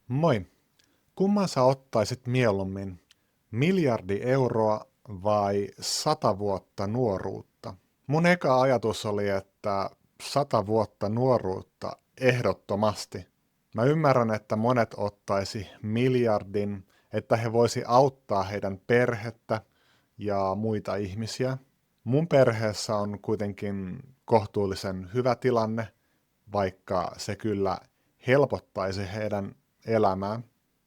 Moi. Kumman sä ottaisit mieluummin? Miljardi euroa vai 100 vuotta nuoruutta? Mun eka ajatus oli, että 100 vuotta nuoruutta ehdottomasti. Mä ymmärrän, että monet ottaisi miljardin, että he voisi auttaa heidän perhettä ja muita ihmisiä. Mun perheessä on kuitenkin kohtuullisen hyvä tilanne, vaikka se kyllä helpottaisi heidän elämää,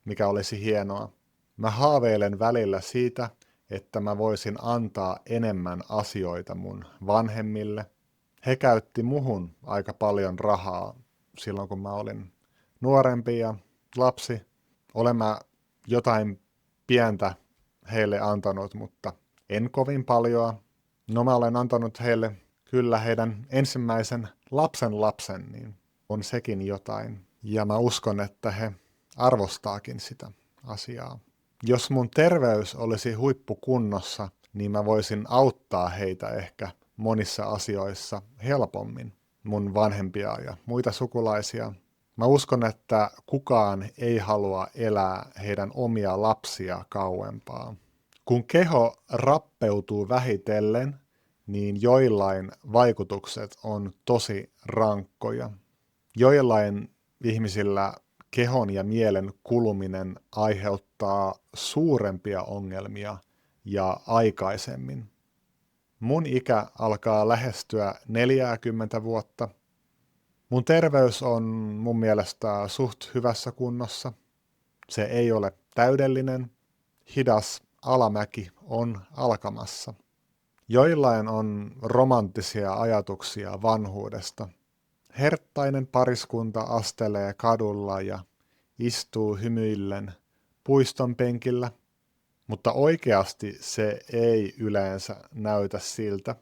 mikä olisi hienoa. Mä haaveilen välillä siitä, että mä voisin antaa enemmän asioita mun vanhemmille. He käytti muhun aika paljon rahaa silloin, kun mä olin nuorempi ja lapsi. Olen mä jotain pientä heille antanut, mutta en kovin paljoa. No mä olen antanut heille kyllä heidän ensimmäisen lapsen, niin on sekin jotain. Ja mä uskon, että he arvostaakin sitä asiaa. Jos mun terveys olisi huippukunnossa, niin mä voisin auttaa heitä ehkä monissa asioissa helpommin, mun vanhempia ja muita sukulaisia. Mä uskon, että kukaan ei halua elää heidän omia lapsia kauempaa. Kun keho rappeutuu vähitellen, niin joillain vaikutukset on tosi rankkoja. Joillain ihmisillä kehon ja mielen kuluminen aiheuttaa suurempia ongelmia ja aikaisemmin. Mun ikä alkaa lähestyä 40 vuotta. Mun terveys on mun mielestä suht hyvässä kunnossa. Se ei ole täydellinen. Hidas alamäki on alkamassa. Joillain on romanttisia ajatuksia vanhuudesta. Herttainen pariskunta astelee kadulla ja istuu hymyillen puiston penkillä, mutta oikeasti se ei yleensä näytä siltä,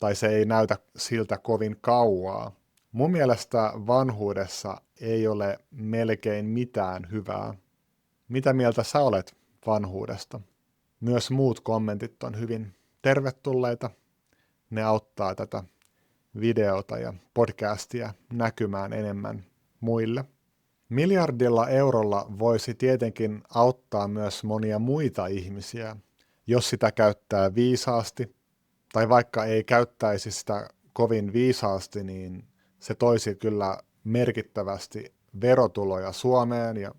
tai se ei näytä siltä kovin kauaa. Mun mielestä vanhuudessa ei ole melkein mitään hyvää. Mitä mieltä sä olet vanhuudesta? Myös muut kommentit on hyvin tervetulleita. Ne auttaa tätä videota ja podcastia näkymään enemmän muille. Miljardilla eurolla voisi tietenkin auttaa myös monia muita ihmisiä, jos sitä käyttää viisaasti, tai vaikka ei käyttäisi sitä kovin viisaasti, niin se toisi kyllä merkittävästi verotuloja Suomeen ja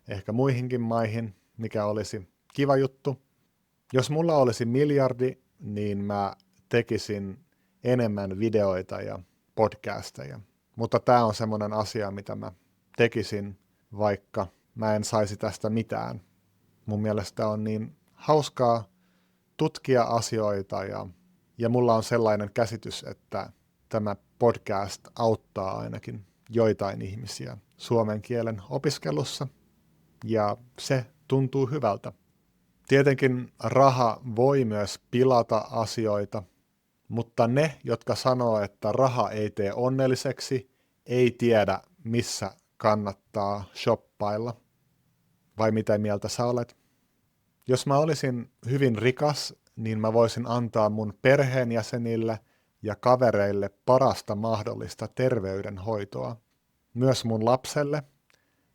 ehkä muihinkin maihin, mikä olisi kiva juttu. Jos mulla olisi miljardi, niin mä tekisin enemmän videoita ja podcasteja. Mutta tämä on semmoinen asia, mitä mä tekisin, vaikka mä en saisi tästä mitään. Mun mielestä on niin hauskaa tutkia asioita ja mulla on sellainen käsitys, että tämä podcast auttaa ainakin joitain ihmisiä suomen kielen opiskelussa ja se tuntuu hyvältä. Tietenkin raha voi myös pilata asioita, mutta ne, jotka sanoo, että raha ei tee onnelliseksi, ei tiedä, missä kannattaa shoppailla. Vai mitä mieltä sä olet? Jos mä olisin hyvin rikas, niin mä voisin antaa mun perheenjäsenille ja kavereille parasta mahdollista terveydenhoitoa. Myös mun lapselle,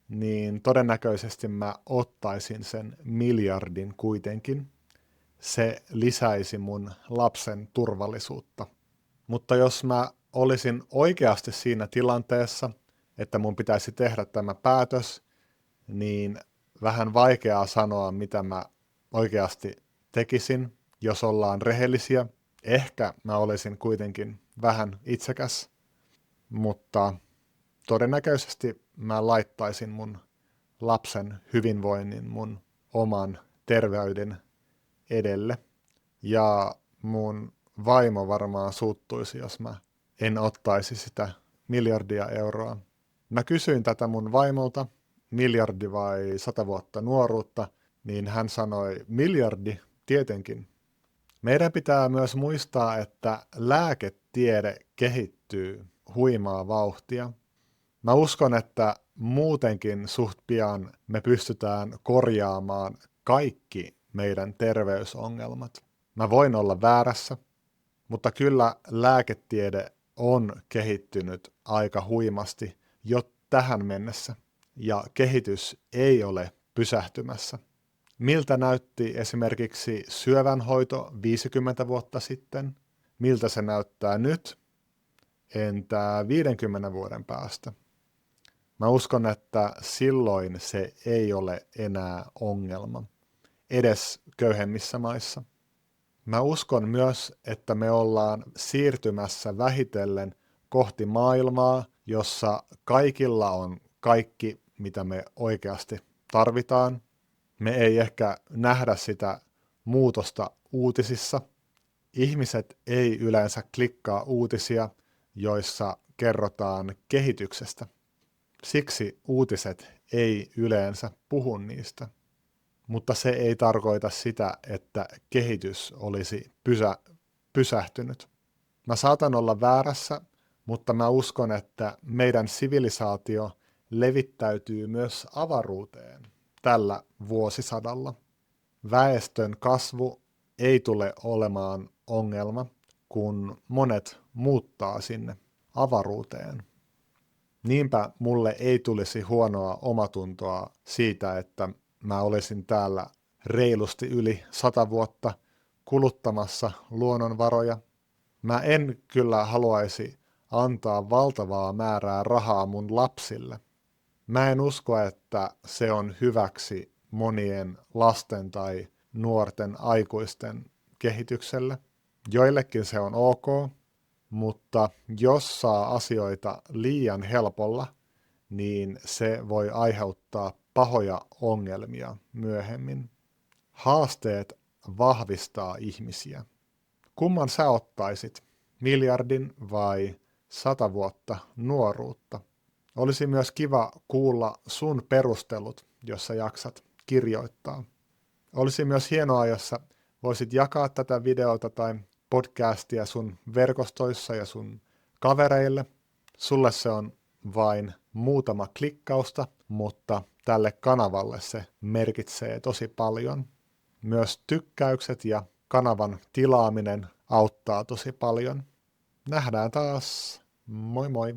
niin todennäköisesti mä ottaisin sen miljardin kuitenkin. Se lisäisi mun lapsen turvallisuutta. Mutta jos mä olisin oikeasti siinä tilanteessa, että mun pitäisi tehdä tämä päätös, niin vähän vaikeaa sanoa, mitä mä oikeasti tekisin, jos ollaan rehellisiä. Ehkä mä olisin kuitenkin vähän itsekäs, mutta todennäköisesti mä laittaisin mun lapsen hyvinvoinnin mun oman terveyden edelle. Ja mun vaimo varmaan suuttuisi, jos mä en ottaisi sitä miljardia euroa. Mä kysyin tätä mun vaimolta, miljardi vai 100 vuotta nuoruutta, niin hän sanoi, miljardi tietenkin. Meidän pitää myös muistaa, että lääketiede kehittyy huimaa vauhtia. Mä uskon, että muutenkin suht pian me pystytään korjaamaan kaikki meidän terveysongelmat. Mä voin olla väärässä, mutta kyllä lääketiede on kehittynyt aika huimasti jo tähän mennessä. ja kehitys ei ole pysähtymässä. Miltä näytti esimerkiksi syövänhoito 50 vuotta sitten? Miltä se näyttää nyt? Entä 50 vuoden päästä? Mä uskon, että silloin se ei ole enää ongelma, edes köyhemmissä maissa. Mä uskon myös, että me ollaan siirtymässä vähitellen kohti maailmaa, jossa kaikilla on kaikki, mitä me oikeasti tarvitaan. Me ei ehkä nähdä sitä muutosta uutisissa. Ihmiset ei yleensä klikkaa uutisia, joissa kerrotaan kehityksestä. Siksi uutiset ei yleensä puhu niistä. Mutta se ei tarkoita sitä, että kehitys olisi pysähtynyt. Mä saatan olla väärässä, mutta mä uskon, että meidän sivilisaatio levittäytyy myös avaruuteen tällä vuosisadalla. Väestön kasvu ei tule olemaan ongelma, kun monet muuttaa sinne avaruuteen. Niinpä mulle ei tulisi huonoa omatuntoa siitä, että mä olisin täällä reilusti yli 100 vuotta kuluttamassa luonnonvaroja. Mä en kyllä haluaisi antaa valtavaa määrää rahaa mun lapsille. Mä en usko, että se on hyväksi monien lasten tai nuorten aikuisten kehitykselle. Joillekin se on ok, mutta jos saa asioita liian helpolla, niin se voi aiheuttaa pahoja ongelmia myöhemmin. Haasteet vahvistaa ihmisiä. Kumman sä ottaisit? Miljardin vai 100 vuotta nuoruutta? Olisi myös kiva kuulla sun perustelut, jos sä jaksat kirjoittaa. Olisi myös hienoa, jos sä voisit jakaa tätä videota tai podcastia sun verkostoissa ja sun kavereille. Sulle se on vain muutama klikkausta, mutta tälle kanavalle se merkitsee tosi paljon. Myös tykkäykset ja kanavan tilaaminen auttaa tosi paljon. Nähdään taas. Moi moi!